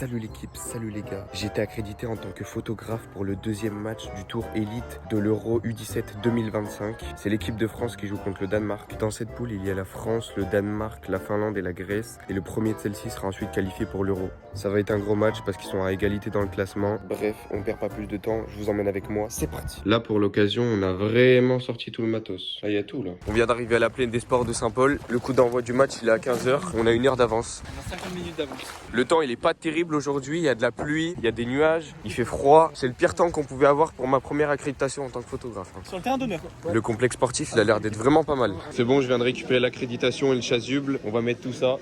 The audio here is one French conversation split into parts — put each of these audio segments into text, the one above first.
Salut l'équipe, salut les gars. J'ai été accrédité en tant que photographe pour le deuxième match du tour élite de l'Euro U17 2025. C'est l'équipe de France qui joue contre le Danemark. Dans cette poule, il y a la France, le Danemark, la Finlande et la Grèce. Et le premier de celle-ci sera ensuite qualifié pour l'Euro. Ça va être un gros match parce qu'ils sont à égalité dans le classement. Bref, on perd pas plus de temps, je vous emmène avec moi, c'est parti. Là pour l'occasion, on a vraiment sorti tout le matos. Là, il y a tout là. On vient d'arriver à la plaine des sports de Saint-Paul. Le coup d'envoi du match, il est à 15h. On a 1 heure d'avance. On a 50 minutes d'avance. Le temps, il est pas terrible aujourd'hui. Il y a de la pluie, il y a des nuages, il fait froid. C'est le pire temps qu'on pouvait avoir pour ma première accréditation en tant que photographe. Sur le terrain d'honneur. Le complexe sportif, il a l'air d'être vraiment pas mal. C'est bon, je viens de récupérer l'accréditation et le chasuble. On va mettre tout ça.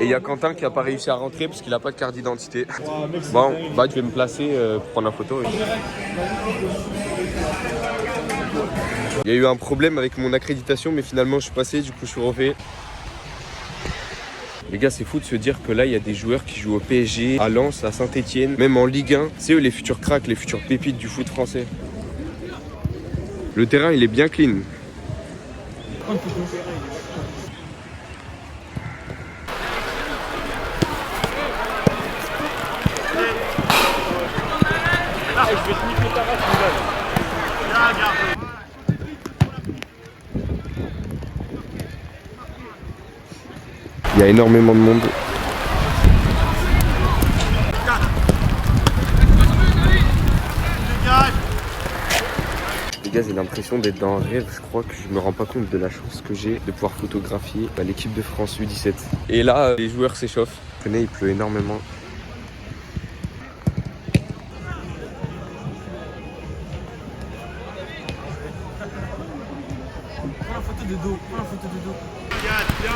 Et il y a Quentin qui a pas réussi à rentrer parce qu'il a pas de carte d'identité. Bon, bah je vais me placer pour prendre la photo. Il y a eu un problème avec mon accréditation, mais finalement je suis passé, du coup je suis refait. Les gars, c'est fou de se dire que là, il y a des joueurs qui jouent au PSG, à Lens, à Saint-Etienne, même en Ligue 1. C'est eux les futurs cracks, les futurs pépites du foot français. Le terrain, il est bien clean. Je vais te niquer ta race, mon gars. Il y a énormément de monde. Les gars, j'ai l'impression d'être dans un rêve. Je crois que je me rends pas compte de la chance que j'ai de pouvoir photographier l'équipe de France U17. Et là, les joueurs s'échauffent. Tenez, il pleut énormément. Prends la photo de dos, prends la photo de dos. Viens.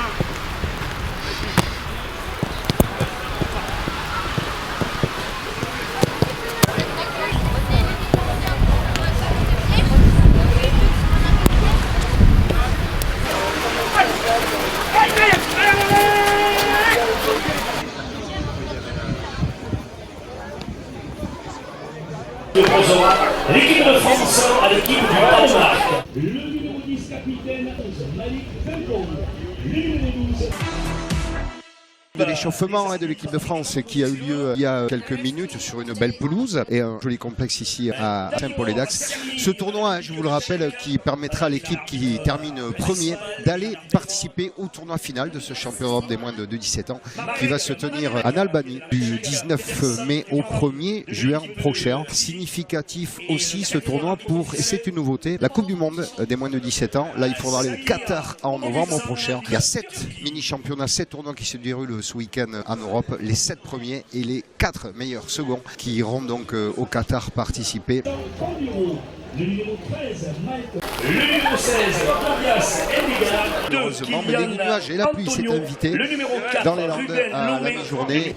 L'équipe de France à l'équipe du Danemark. Le numéro 10, capitaine, Malik Belko. Le numéro 12. De l'échauffement de l'équipe de France qui a eu lieu il y a quelques minutes sur une belle pelouse et un joli complexe ici à Saint-Paul-et-Dax. Ce tournoi, je vous le rappelle, qui permettra à l'équipe qui termine premier d'aller participer au tournoi final de ce championnat d'Europe des moins de 17 ans qui va se tenir en Albanie du 19 mai au 1er juin prochain. Significatif aussi ce tournoi pour, et c'est une nouveauté, la Coupe du Monde des moins de 17 ans. Là, il faudra aller au Qatar en novembre prochain. Il y a 7 mini-championnats, 7 tournois qui se déroulent ce week-end en Europe, les 7 premiers et les 4 meilleurs seconds qui iront donc au Qatar participer. Le numéro 13, Mike. Le numéro 16, Tobias Endigar. Heureusement, mais les nuages et la pluie s'est invité dans les Landes à la mi-journée.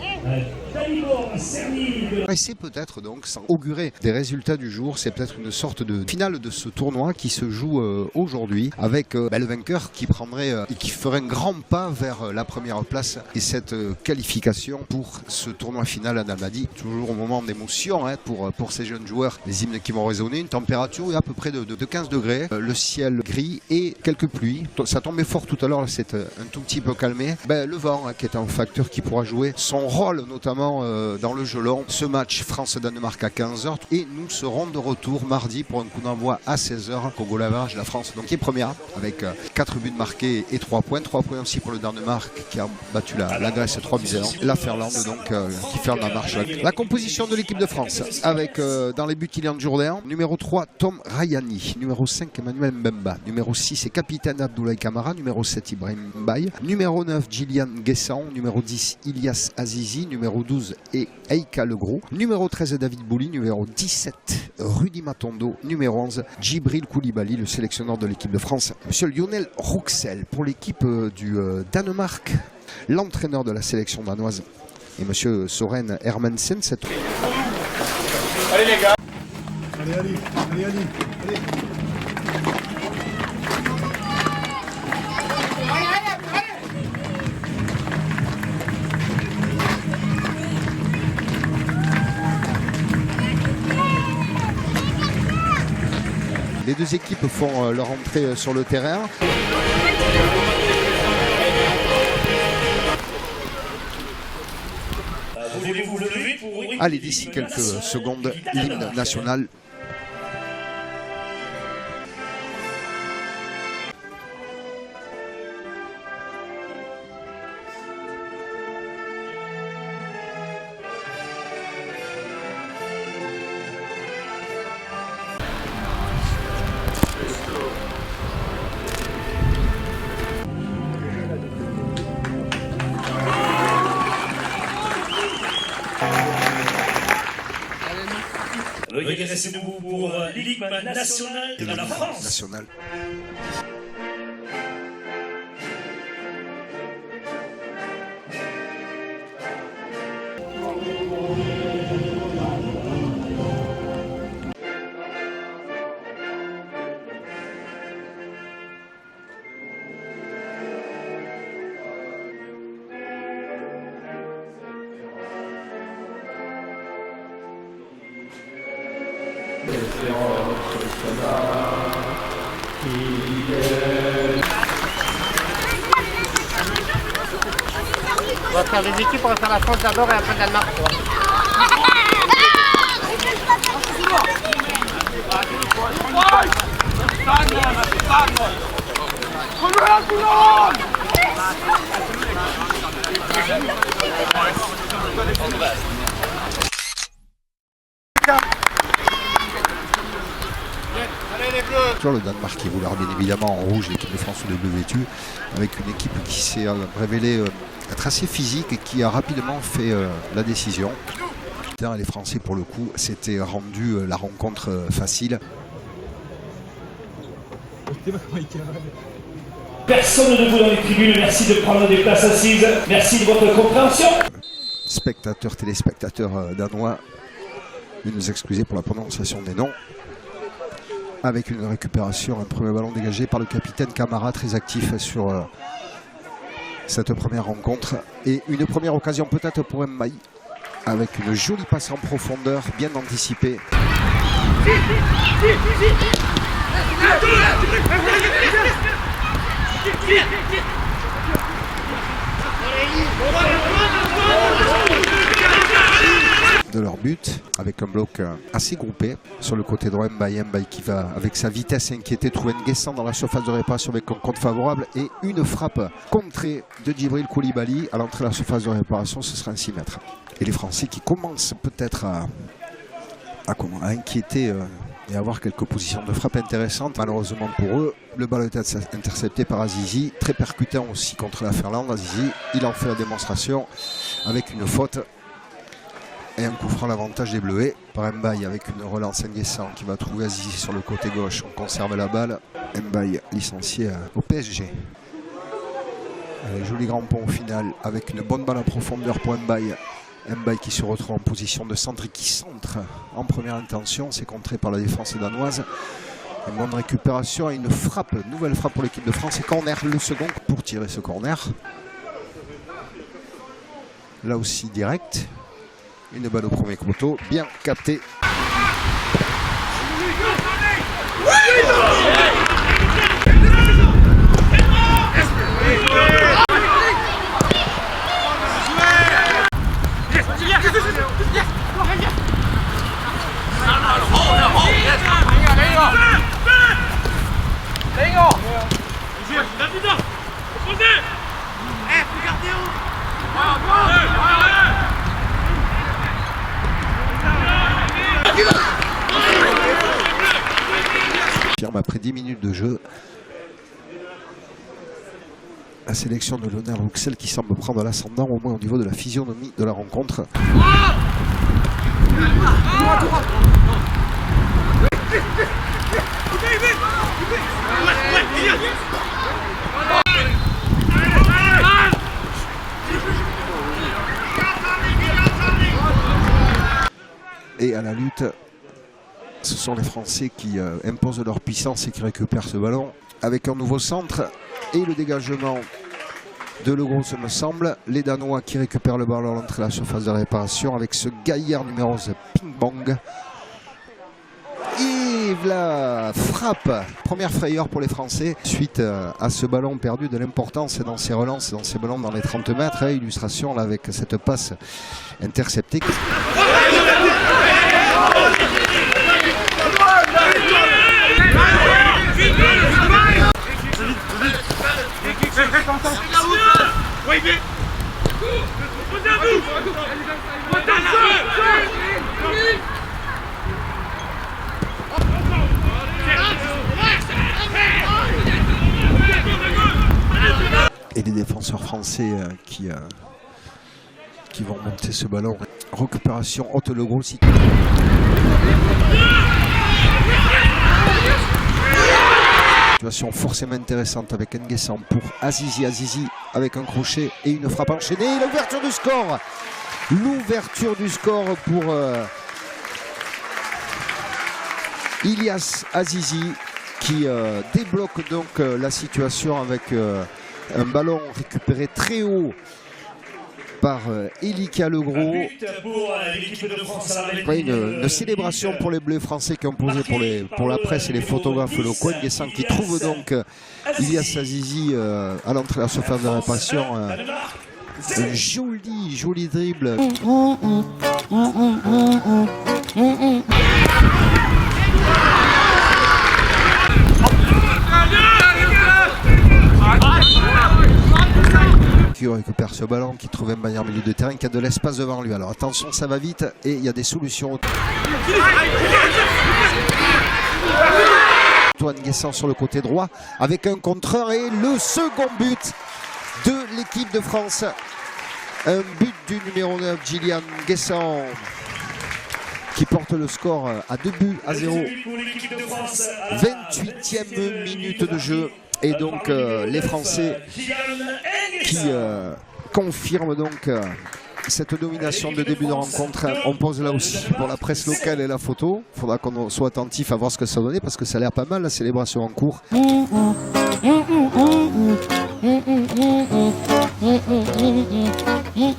Et c'est peut-être donc, sans augurer des résultats du jour, c'est peut-être une sorte de finale de ce tournoi qui se joue aujourd'hui avec le vainqueur qui prendrait et qui ferait un grand pas vers la première place et cette qualification pour ce tournoi final en Albanie. Toujours au moment d'émotion pour ces jeunes joueurs, les hymnes qui vont résonner, une température à peu près de 15 degrés, le ciel gris et quelques pluies. Ça tombait fort tout à l'heure, c'est un tout petit peu calmé. Le vent qui est un facteur qui pourra jouer son rôle notamment dans le jeu long. Ce match France-Danemark à 15h et nous serons de retour mardi pour un coup d'envoi à 16h. Congo-Lavage, la France donc qui est première avec 4 buts marqués et 3 points. 3 points aussi pour le Danemark qui a battu la Grèce 3-0. La Finlande donc qui ferme la marche. La composition de l'équipe de France avec dans les buts Kylian Jourdain, numéro 3 Tom Rayani, numéro 5 Emmanuel Mbemba, numéro 6 et capitaine Abdoulaye Kamara, numéro 7 Ibrahim Mbaye, numéro 9 Gillian Guessant, numéro 10 Ilyas Azizi, numéro 12 et Eika Legros, numéro 13 David Bouli, numéro 17 Rudy Matondo, numéro 11 Djibril Koulibaly, le sélectionneur de l'équipe de France, monsieur Lionel Rouxel pour l'équipe du Danemark, l'entraîneur de la sélection danoise et monsieur Soren Hermansen. Allez les gars. Allez. Les deux équipes font leur entrée sur le terrain. Voulez-vous vous lever pour... Allez, d'ici quelques secondes, l'hymne national. Veuillez rester debout pour l'hymne national de la France. National. On va faire les équipes, on va faire la France d'abord et après le Danemark. Le Danemark qui évoluera bien évidemment en rouge, l'équipe de France au double vêtu, avec une équipe qui s'est révélée être assez physique et qui a rapidement fait la décision. Les Français pour le coup s'étaient rendu la rencontre facile. Personne debout dans les tribunes, merci de prendre des places assises, merci de votre compréhension. Spectateurs, téléspectateurs danois, veuillez nous excuser pour la prononciation des noms. Avec une récupération, un premier ballon dégagé par le capitaine Camara, très actif sur cette première rencontre. Et une première occasion peut-être pour Mbaye, avec une jolie passe en profondeur, bien anticipée. De leur but, avec un bloc assez groupé sur le côté droit. Mbaye qui va avec sa vitesse inquiéter trouver Nguessan dans la surface de réparation avec un compte favorable et une frappe contrée de Djibril Koulibaly à l'entrée de la surface de réparation. Ce sera un 6 mètres. Et les Français qui commencent peut-être à inquiéter et avoir quelques positions de frappe intéressantes. Malheureusement pour eux, le ballon est intercepté par Azizi, très percutant aussi contre la Finlande. Azizi, il en fait la démonstration avec une faute. Et un coup franc, l'avantage des Bleuets par Mbaye avec une relance Nguessan qui va trouver Azizi sur le côté gauche. On conserve la balle. Mbaye licencié au PSG. Allez, joli grand pont au final avec une bonne balle en profondeur pour Mbaye. Mbaye qui se retrouve en position de centre et qui centre en première intention. C'est contré par la défense danoise. Une bonne récupération et une frappe, nouvelle frappe pour l'équipe de France. Et corner, le second pour tirer ce corner. Là aussi direct. Une balle au premier poteau, bien capté. Après 10 minutes de jeu, la sélection de Lionel Rouxel qui semble prendre l'ascendant au moins au niveau de la physionomie de la rencontre. Et à la lutte, ce sont les Français qui imposent leur puissance et qui récupèrent ce ballon avec un nouveau centre et le dégagement de Le Gros, me semble. Les Danois qui récupèrent le ballon à l'entrée de la surface de réparation avec ce gaillard numéro 11 Ping Bong. Et Et la frappe, première frayeur pour les Français suite à ce ballon perdu, de l'importance dans ses relances, dans ses ballons dans les 30 mètres. Illustration là avec cette passe interceptée. Et les défenseurs français qui vont monter ce ballon. Récupération haute le gros site. Situation forcément intéressante avec Nguessan pour Azizi. Azizi avec un crochet et une frappe enchaînée. L'ouverture du score. L'ouverture du score pour Ilyas Azizi qui débloque donc la situation avec un ballon récupéré très haut par Elika Legros. Une célébration pour les Bleus français qui ont posé pour la presse et les photographes le coin. Nguessan qui trouve donc Ilyas Azizi à l'entrée de la surface de réparation. Un joli dribble. Qui récupère ce ballon, qui trouve un meilleur milieu de terrain, qui a de l'espace devant lui. Alors attention, ça va vite et il y a des solutions. Antoine Nguessan sur le côté droit avec un contreur et le second but de l'équipe de France. Un but du numéro 9, Gillian Nguessan, qui porte le score à 2-0. 28e minute de jeu. Et donc les Français qui confirment donc cette domination de début de rencontre. On pose là aussi pour la presse locale et la photo. Il faudra qu'on soit attentif à voir ce que ça donnait parce que ça a l'air pas mal la célébration en cours.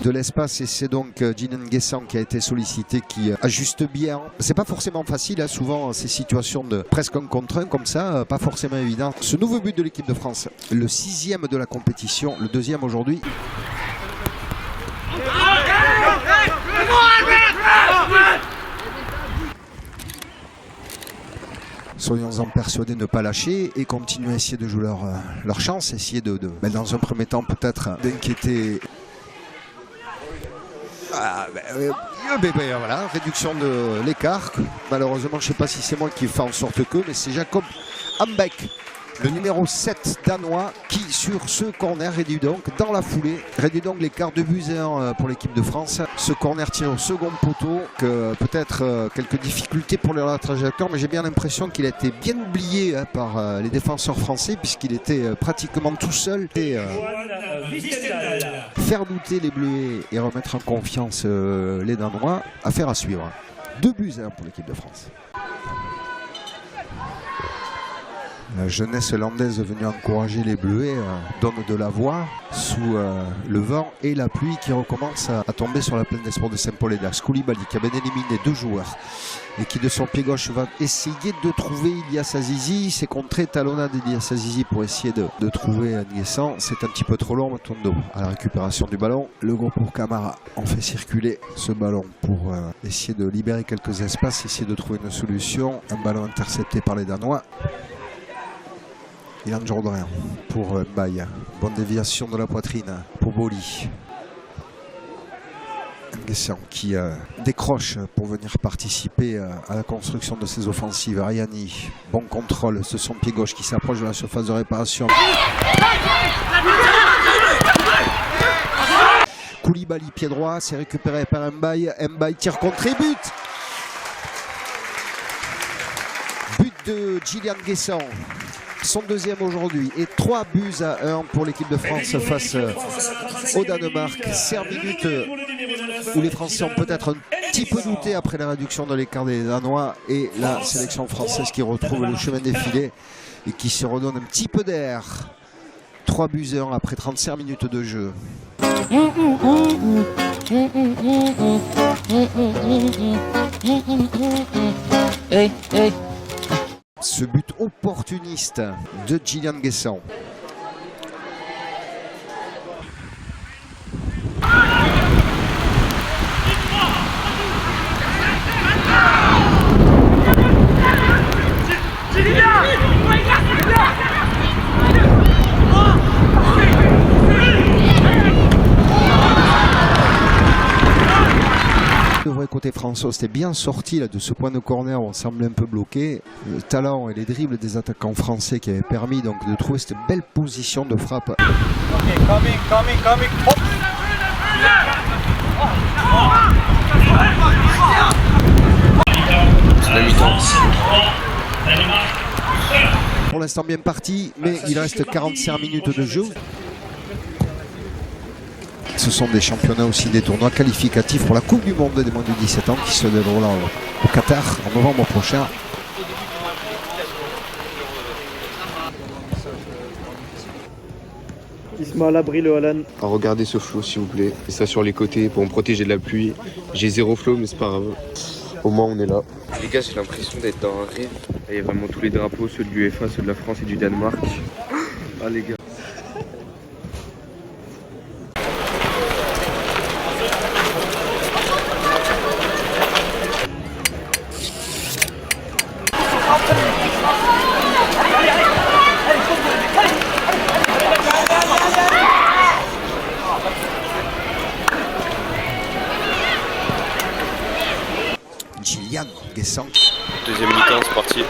De l'espace et c'est donc Gillian Nguessan qui a été sollicité, qui ajuste bien. C'est pas forcément facile, hein, souvent ces situations de presque un contre un comme ça, pas forcément évident. Ce nouveau but de l'équipe de France, le 6e de la compétition, le 2e aujourd'hui. Soyons-en persuadés de ne pas lâcher et continuer à essayer de jouer leur chance, essayer mais dans un premier temps peut-être d'inquiéter. Voilà, réduction de l'écart. Malheureusement, je ne sais pas si c'est moi qui fais en sorte que, mais c'est Jacob Hambeck, le numéro 7 danois, qui sur ce corner réduit donc dans la foulée, réduit donc l'écart 2-1 pour l'équipe de France. Ce corner tient au second poteau, que peut-être quelques difficultés pour la trajectoire, mais j'ai bien l'impression qu'il a été bien oublié par les défenseurs français puisqu'il était pratiquement tout seul. Et, faire douter les Bleus et remettre en confiance les Danois, affaire à suivre. 2-1 pour l'équipe de France. La jeunesse hollandaise venue encourager les Bleuets donne de la voix sous le vent et la pluie qui recommence à tomber sur la plaine des sports de Saint-Paul-et-Dax. Koulibaly qui a bien éliminé 2 joueurs et qui de son pied gauche va essayer de trouver Ilyas Azizi. C'est contré, talonnade d'Ilyas Azizi pour essayer de trouver Nguessan. C'est un petit peu trop long, Matondo à la récupération du ballon. Le gros pour Camara. On fait circuler ce ballon pour essayer de libérer quelques espaces, essayer de trouver une solution. Un ballon intercepté par les Danois. Ilan Jourdain pour Mbaye. Bonne déviation de la poitrine pour Boli. Nguessan qui décroche pour venir participer à la construction de ses offensives. Ariani, bon contrôle, c'est son pied gauche qui s'approche de la surface de réparation. Koulibaly, pied droit, c'est récupéré par Mbaye. Mbaye tire contre et but. But de Gillian Nguessan. Son 2e aujourd'hui et 3-1 pour l'équipe de France face au Danemark. 5 minutes où les Français ont peut-être un petit peu douté après la réduction de l'écart des Danois et la sélection française qui retrouve le chemin des filets et qui se redonne un petit peu d'air. 3-1 après 35 minutes de jeu. Hey. Ce but opportuniste de Gillian Guessant. Côté François, c'était bien sorti là, de ce point de corner où on semblait un peu bloqué. Le talent et les dribbles des attaquants français qui avaient permis donc de trouver cette belle position de frappe. Pour l'instant bien parti, mais il reste 45 minutes de jeu. Ce sont des championnats aussi, des tournois qualificatifs pour la Coupe du Monde des moins de 17 ans qui se déroulera au Qatar en novembre prochain. Il se met à l'abri le Alan. Regardez ce flow s'il vous plaît. Et ça sur les côtés pour me protéger de la pluie. J'ai zéro flow mais c'est pas grave. Au moins on est là. Les gars, j'ai l'impression d'être dans un rêve. Il y a vraiment tous les drapeaux, ceux de l'UEFA, ceux de la France et du Danemark. Ah les gars. Gillian Guessant. Deuxième mi-temps, c'est parti.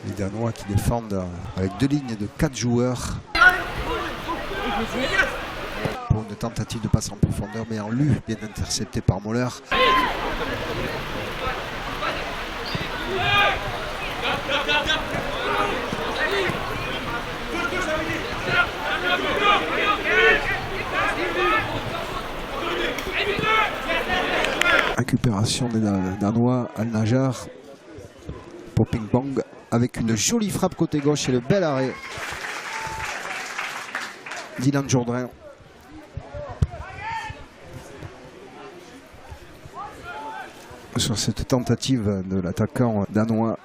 Les Danois qui défendent avec deux lignes de 4 joueurs. Pour une tentative de passe en profondeur, mais en lu, bien intercepté par Moller. Récupération des Danois, Al-Najar pour ping-pong avec une jolie frappe côté gauche et le bel arrêt. Dylan Jourdain. Sur cette tentative de l'attaquant danois.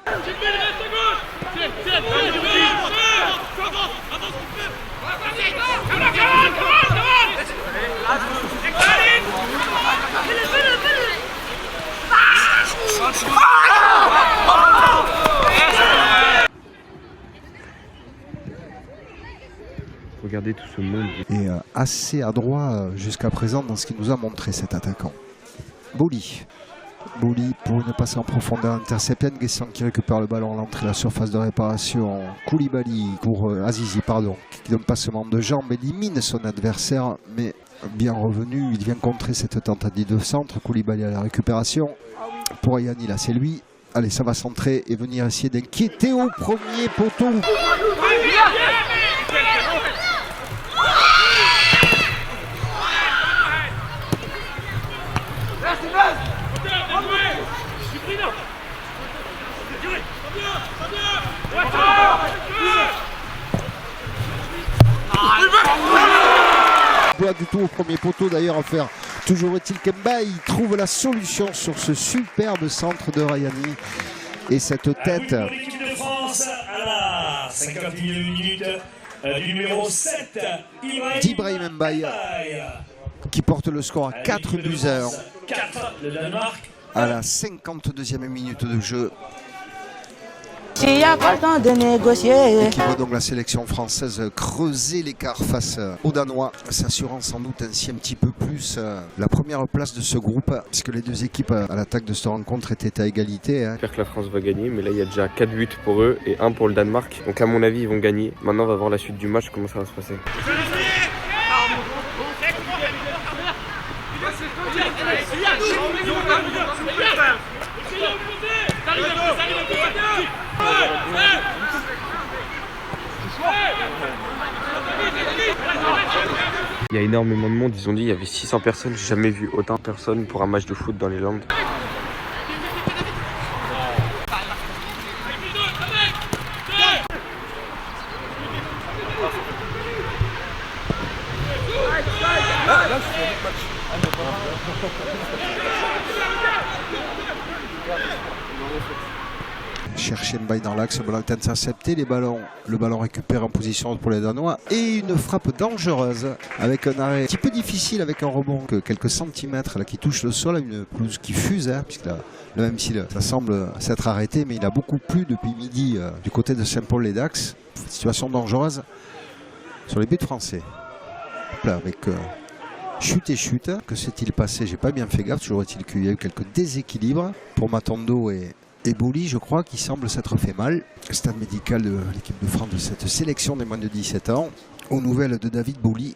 Regardez tout ce monde. Et assez adroit jusqu'à présent dans ce qu'il nous a montré cet attaquant. Bouli pour une passe en profondeur interceptée. Nguessan qui récupère le ballon à l'entrée de la surface de réparation. Koulibaly pour Azizi, pardon, qui donne passement de jambes, élimine son adversaire, mais bien revenu, il vient contrer cette tentative de centre. Koulibaly à la récupération. Pour Ayani, là c'est lui. Allez, ça va centrer et venir essayer d'inquiéter au premier poteau. Pas du tout au premier poteau d'ailleurs à faire. Toujours est-il qu'Mbaye trouve la solution sur ce superbe centre de Rayani et cette tête. Pour l'équipe de France à la 51e minute du numéro 7, d'Ibrahim Mbaye qui porte le score à 4 buts à 1 le Danemark. à la 52e minute de jeu. S'il n'y a pas le temps de négocier. Et qui voit donc la sélection française creuser l'écart face aux Danois, s'assurant sans doute ainsi un petit peu plus la première place de ce groupe, puisque les deux équipes à l'attaque de cette rencontre étaient à égalité. J'espère que la France va gagner, mais là il y a déjà 4 buts pour eux et 1 pour le Danemark. Donc à mon avis ils vont gagner. Maintenant on va voir la suite du match, comment ça va se passer. Il y a énormément de monde, ils ont dit il y avait 600 personnes, j'ai jamais vu autant de personnes pour un match de foot dans les Landes. Chercher Mbaye dans l'axe, le ballon est intercepté, le ballon récupéré en position pour les Danois et une frappe dangereuse avec un arrêt un petit peu difficile avec un rebond que quelques centimètres là, qui touche le sol, une pelouse qui fuse, hein, puisque là, même si ça semble s'être arrêté, mais il a beaucoup plu depuis midi du côté de Saint-Paul-les-Dax. Situation dangereuse sur les buts français. Là, avec chute et chute, que s'est-il passé? J'ai pas bien fait gaffe, toujours est-il qu'il y a eu quelques déséquilibres pour Matondo et Bouli, je crois, qui semble s'être fait mal. Stade médical de l'équipe de France de cette sélection des moins de 17 ans. Aux nouvelles de David Bouli.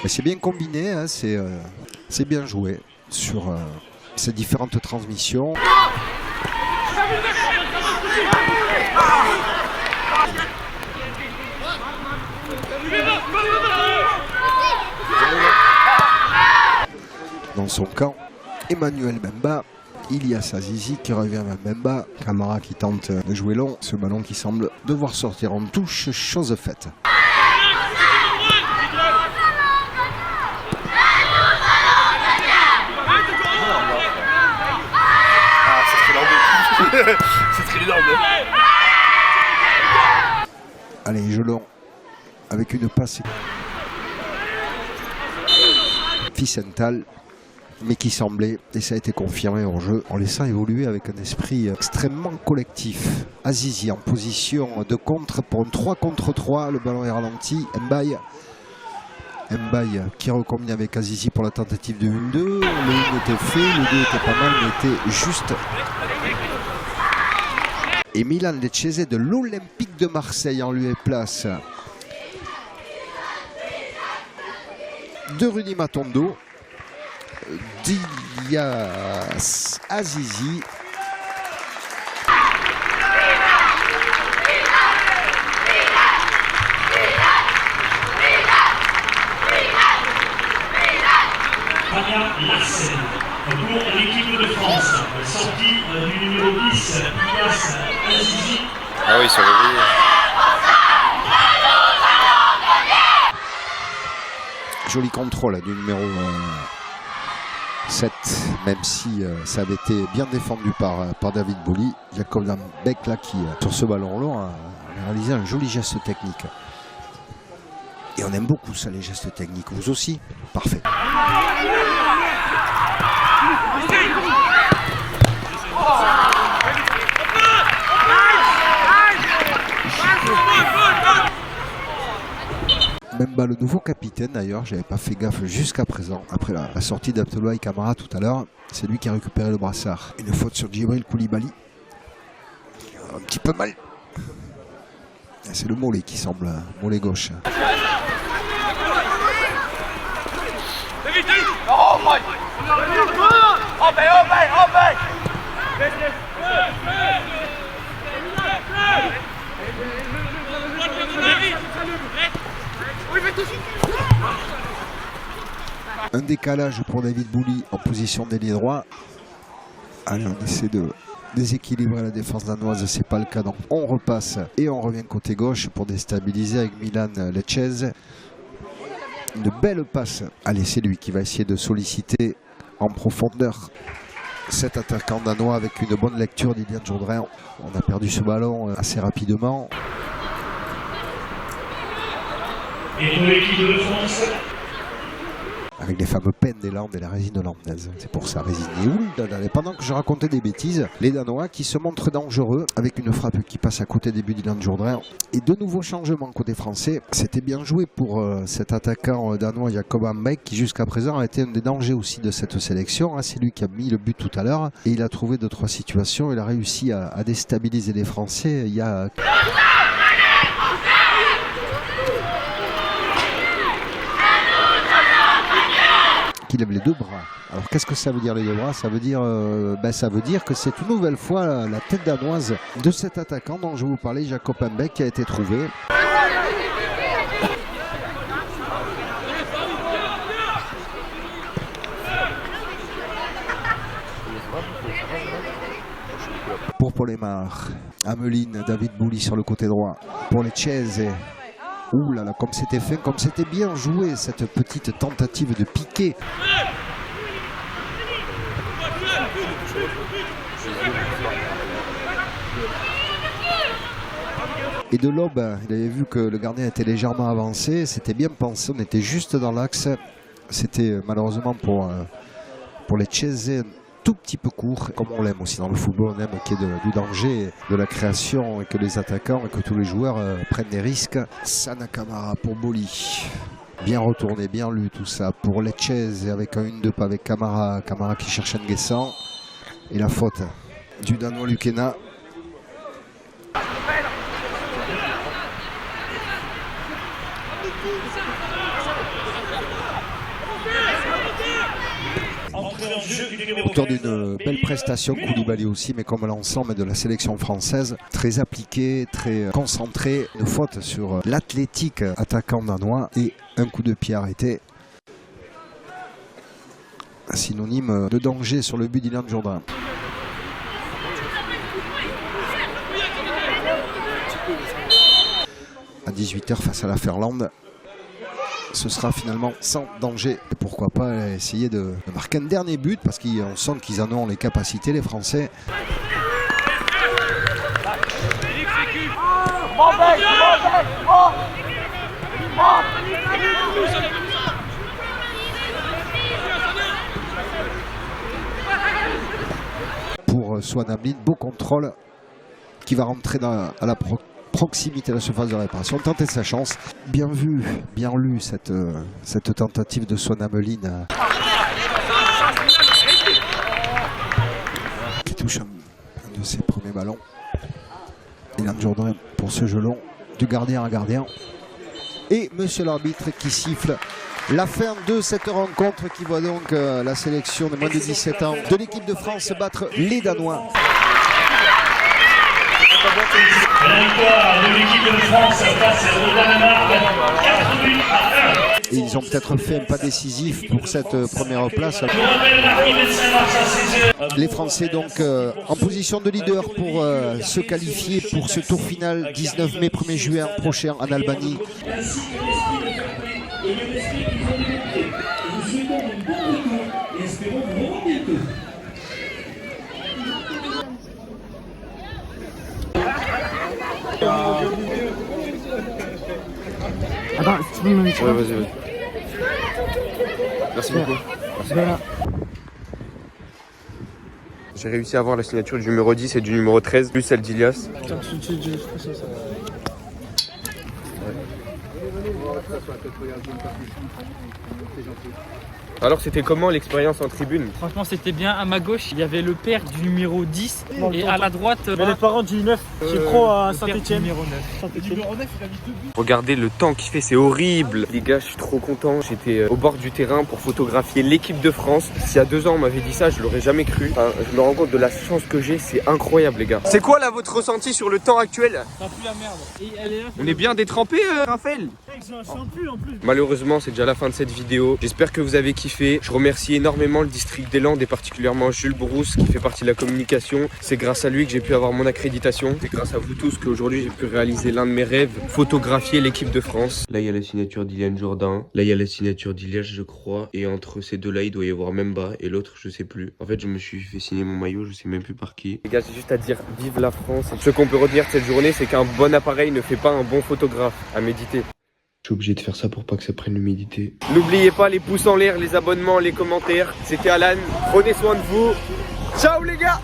C'est bien combiné, hein, c'est bien joué sur ces différentes transmissions. Dans son camp, Emmanuel Mbemba, Ilias Azizi qui revient vers Mbemba, Camara qui tente de jouer long, ce ballon qui semble devoir sortir en touche, chose faite. C'est très énorme. Allez, Jelon avec une passe Ficental, mais qui semblait, et ça a été confirmé en jeu, en laissant évoluer avec un esprit extrêmement collectif. Azizi en position de contre pour un 3 contre 3, le ballon est ralenti. Mbaye qui recombine avec Azizi pour la tentative de 1-2. Le 1 était fait, le 2 était pas mal, mais était juste. Et Milan Lecce de l'Olympique de Marseille en lieu et place de Rudy Matondo, d'Ilias Azizi. Fabien Larsen pour l'équipe de France, sortie du numéro 10, Ilias Azizi. Ah oui, ils sont réveillés. Joli contrôle du numéro 7, même si ça avait été bien défendu par David Bouli. Jacob Dambeck là qui, sur ce ballon-là, a réalisé un joli geste technique. Et on aime beaucoup ça, les gestes techniques. Vous aussi? Parfait. Mbemba, le nouveau capitaine d'ailleurs, j'avais pas fait gaffe jusqu'à présent, après la sortie d'Abdoulaye Camara tout à l'heure, c'est lui qui a récupéré le brassard. Une faute sur Djibril Koulibaly. Un petit peu mal. C'est le mollet qui semble, mollet gauche. Un décalage pour David Bouli en position d'ailier droit. Allez, on essaie de déséquilibrer la défense danoise, c'est pas le cas, donc on repasse et on revient côté gauche pour déstabiliser avec Milan Lecce. Une belle passe. Allez, c'est lui qui va essayer de solliciter en profondeur cet attaquant danois avec une bonne lecture d'Ilian Jourdain. On a perdu ce ballon assez rapidement. Et pour l'équipe de France, avec les fameux peines des Landes et la résine hollandaise. C'est pour ça, résine et pendant que je racontais des bêtises, les Danois qui se montrent dangereux avec une frappe qui passe à côté des buts d'Ilian Jourdain. Et de nouveaux changements côté français. C'était bien joué pour cet attaquant danois Jacob Dambeck qui jusqu'à présent a été un des dangers aussi de cette sélection. C'est lui qui a mis le but tout à l'heure et il a trouvé 2-3 situations. Il a réussi à déstabiliser les Français. Il y a... qui lève les deux bras. Alors qu'est-ce que ça veut dire les deux bras? Ça veut dire, ça veut dire que c'est une nouvelle fois la tête danoise de cet attaquant dont je vous parlais, Jacob Embeck, qui a été trouvé. Pour Pollemar, Ameline, David Bouli sur le côté droit. Pour les Chese. Ouh là là, comme c'était fait, comme c'était bien joué cette petite tentative de piquer. Et de l'aube, il avait vu que le gardien était légèrement avancé, c'était bien pensé, on était juste dans l'axe. C'était malheureusement pour les Chese tout petit peu court, comme on l'aime aussi dans le football, on aime qu'il y ait du danger, de la création, et que les attaquants et que tous les joueurs prennent des risques. Sana Camara pour Boli. Bien retourné, bien lu tout ça. Pour Lecce avec un 1-2 avec Camara. Camara qui cherche Nguessan. Et la faute du Danois Lukena. Auteur d'une belle prestation, Koulibaly aussi, mais comme l'ensemble de la sélection française, très appliqué, très concentré. Une faute sur l'athlétique attaquant danois et un coup de pied arrêté. Synonyme de danger sur le but d'Ilan Jourdain. À 18 h face à la Finlande. Ce sera finalement sans danger. Et pourquoi pas essayer de marquer un dernier but, parce qu'on sent qu'ils en ont les capacités, les Français. Pour Swan Ablin, beau contrôle qui va rentrer à la proximité de la surface de réparation, tenter sa chance. Bien vu, bien lu cette tentative de Swan Amelin qui touche un de ses premiers ballons. Ilan Jourdain pour ce jeu long du gardien à gardien. Et monsieur l'arbitre qui siffle la fin de cette rencontre qui voit donc la sélection de moins de 17 ans de l'équipe de France battre les Danois. La victoire de l'équipe de France face au Danemark, 4 buts à 1. Et ils ont peut-être fait un pas décisif pour cette première place. Les Français donc en position de leader pour se qualifier pour ce tour final 19 mai 1er juin prochain en Albanie. Ainsi que l'esprit de fair play et le respect qu'ils ont développé. Nous souhaitons un bon retour et espérons vous revoir bientôt. Attends, tu peux me mettre. Ouais, vas-y. Merci beaucoup. Merci. J'ai réussi à avoir la signature du numéro 10 et du numéro 13, plus celle d'Ilias. Putain, tu fais ça. Alors c'était comment l'expérience en tribune? Franchement c'était bien, à ma gauche il y avait le père du numéro 10 et à la droite Mais les parents du 9 qui pro à Saint-Etienne. Numéro 9. Numéro 9 il a mis 2 buts. Regardez le temps qu'il fait, c'est horrible. Les gars, je suis trop content. J'étais au bord du terrain pour photographier l'équipe de France. S'il y a 2 ans on m'avait dit ça, je l'aurais jamais cru. Enfin, je me rends compte de la chance que j'ai, c'est incroyable les gars. C'est quoi là votre ressenti sur le temps actuel? Ça pue la merde. Et elle est là. On est bien détrempé Raphaël? J'ai un shampoo en plus. Malheureusement c'est déjà la fin de cette vidéo. J'espère que vous avez kiffé. Je remercie énormément le district des Landes et particulièrement Jules Brousse qui fait partie de la communication. C'est grâce à lui que j'ai pu avoir mon accréditation. C'est grâce à vous tous qu'aujourd'hui j'ai pu réaliser l'un de mes rêves, photographier l'équipe de France. Là il y a la signature d'Ilan Jourdain. Là il y a la signature d'Ilias je crois. Et entre ces deux là il doit y avoir Memba et l'autre je sais plus. En fait je me suis fait signer mon maillot, je sais même plus par qui. Les gars j'ai juste à dire vive la France. Ce qu'on peut retenir de cette journée c'est qu'un bon appareil ne fait pas un bon photographe. À méditer. Je suis obligé de faire ça pour pas que ça prenne l'humidité. N'oubliez pas les pouces en l'air, les abonnements, les commentaires. C'était Alan, prenez soin de vous. Ciao les gars!